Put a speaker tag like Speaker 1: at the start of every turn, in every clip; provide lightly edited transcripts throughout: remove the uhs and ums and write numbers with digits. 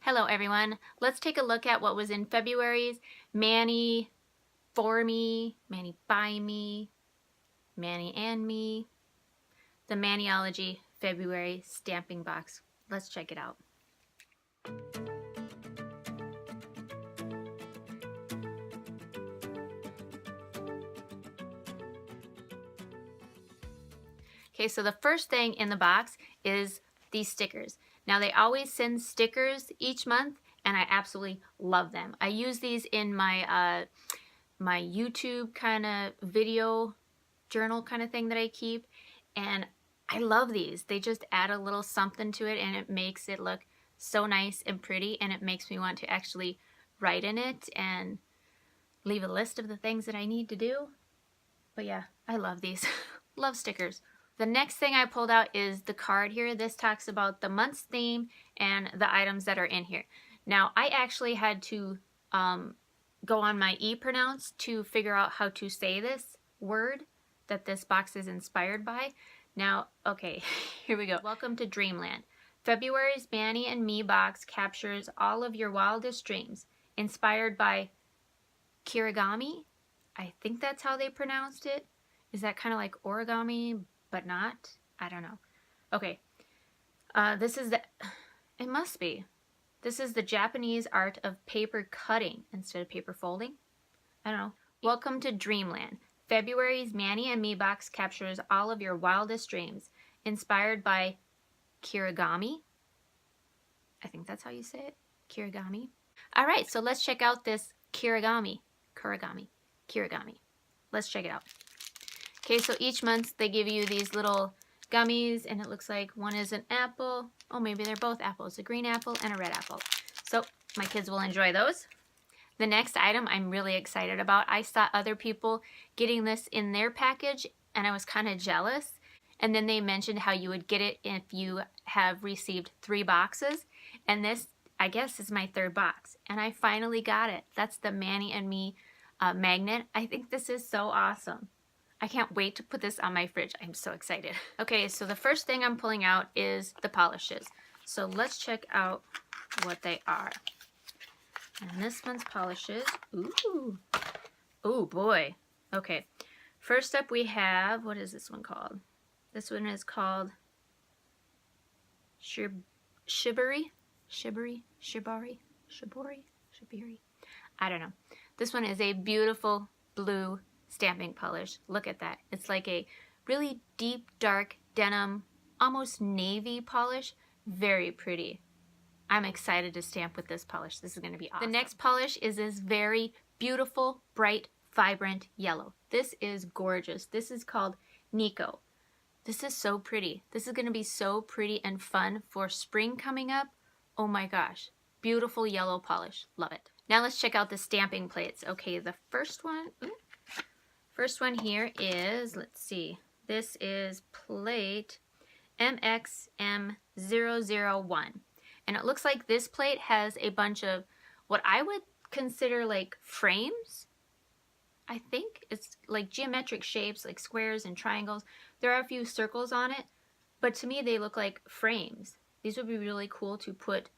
Speaker 1: Hello everyone, let's take a look at what was in February's Mani for me, Mani by me, Mani and me, the Maniology February stamping box. Let's check it out. Okay, so the first thing in the box is these stickers. Now they always send stickers each month and I absolutely love them. I use these in my my YouTube kind of video journal kind of thing that I keep, and I love these. They just add a little something to it and it makes it look so nice and pretty, and it makes me want to actually write in it and leave a list of the things that I need to do. But yeah, I love these. Love stickers. The next thing I pulled out is the card here. This talks about the month's theme and the items that are in here. Now, I actually had to go on my e-pronounce to figure out how to say this word that this box is inspired by. Now, okay, here we go. Welcome to Dreamland. February's Mani and Me box captures all of your wildest dreams. Inspired by Kirigami. I think that's how they pronounced it. Is that kind of like origami, but not? I don't know. Okay. This is the... It must be. This is the Japanese art of paper cutting instead of paper folding. I don't know. Welcome to Dreamland. February's Mani and Me box captures all of your wildest dreams. Inspired by Kirigami. I think that's how you say it. Kirigami. All right, so let's check out this Kirigami. Kirigami. Let's check it out. Okay, so each month they give you these little gummies, and it looks like one is an apple. Oh, maybe they're both apples, a green apple and a red apple. So my kids will enjoy those. The next item I'm really excited about. I saw other people getting this in their package, and I was kind of jealous. And then they mentioned how you would get it if you have received 3 boxes. And this, I guess, is my 3rd box. And I finally got it. That's the Mani and Me magnet. I think this is so awesome. I can't wait to put this on my fridge. I'm so excited. Okay, so the first thing I'm pulling out is the polishes. So let's check out what they are. And this one's polishes. Ooh. Oh boy. Okay. First up we have, what is this one called? This one is called Shibari. I don't know. This one is a beautiful blue stamping polish. Look at that. It's like a really deep, dark denim, almost navy polish. Very pretty. I'm excited to stamp with this polish. This is going to be awesome. The next polish is this very beautiful, bright, vibrant yellow. This is gorgeous. This is called Nico. This is so pretty. This is going to be so pretty and fun for spring coming up. Oh my gosh. Beautiful yellow polish. Love it. Now let's check out the stamping plates. Okay, the first one here is, let's see, this is plate MXM001. And it looks like this plate has a bunch of what I would consider like frames. I think it's like geometric shapes, like squares and triangles. There are a few circles on it, but to me they look like frames. These would be really cool to put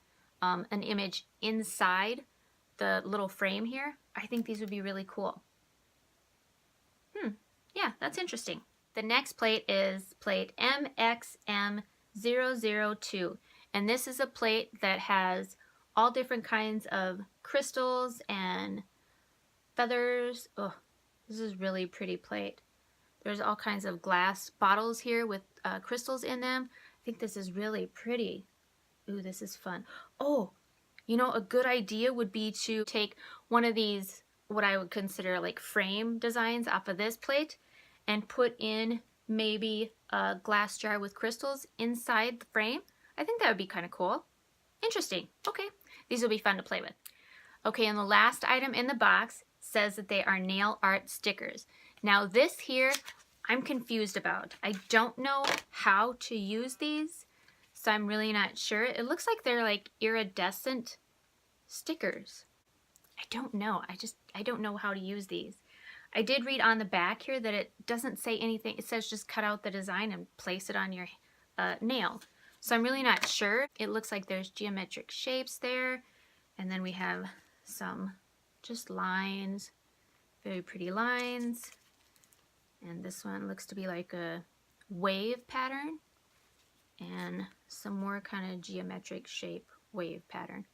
Speaker 1: an image inside the little frame here. I think these would be really cool. Yeah, that's interesting. The next plate is plate MXM002. And this is a plate that has all different kinds of crystals and feathers. Oh, this is really pretty plate. There's all kinds of glass bottles here with crystals in them. I think this is really pretty. Ooh, this is fun. Oh, you know, a good idea would be to take one of these, what I would consider like frame designs off of this plate, and put in maybe a glass jar with crystals inside the frame. I think that would be kind of cool. Interesting. Okay, these will be fun to play with. Okay, and the last item in the box says that they are nail art stickers. Now this here, I'm confused about. I don't know how to use these, so I'm really not sure. It looks like they're like iridescent stickers. I don't know. I don't know how to use these. I did read on the back here that it doesn't say anything. It says just cut out the design and place it on your nail. So I'm really not sure. It looks like there's geometric shapes there. And then we have some just lines, very pretty lines. And this one looks to be like a wave pattern and some more kind of geometric shape wave pattern.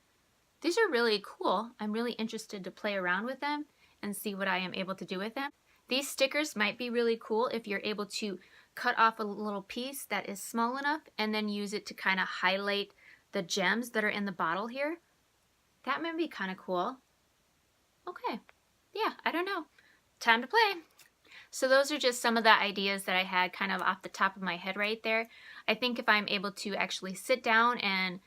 Speaker 1: These are really cool. I'm really interested to play around with them and see what I am able to do with them. These stickers might be really cool if you're able to cut off a little piece that is small enough and then use it to kind of highlight the gems that are in the bottle here. That might be kind of cool. Okay, yeah, I don't know. Time to play. So those are just some of the ideas that I had kind of off the top of my head right there. I think if I'm able to actually sit down and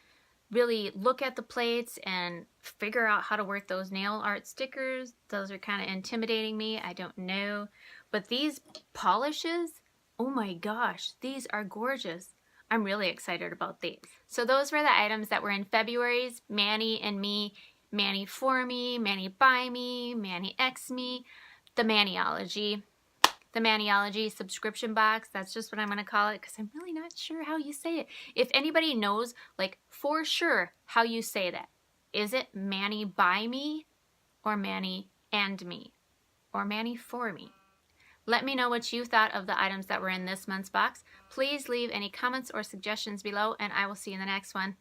Speaker 1: really look at the plates and figure out how to work those nail art stickers, those are kind of intimidating me. I don't know. But these polishes, oh my gosh, these are gorgeous. I'm really excited about these. So those were the items that were in February's Manny and Me, Manny for Me, Manny by Me, Manny X Me, the Maniology. The Maniology subscription box. That's just what I'm going to call it because I'm really not sure how you say it. If anybody knows, like, for sure how you say that. Is it Manny by me or Manny and me or Manny for me? Let me know what you thought of the items that were in this month's box. Please leave any comments or suggestions below and I will see you in the next one.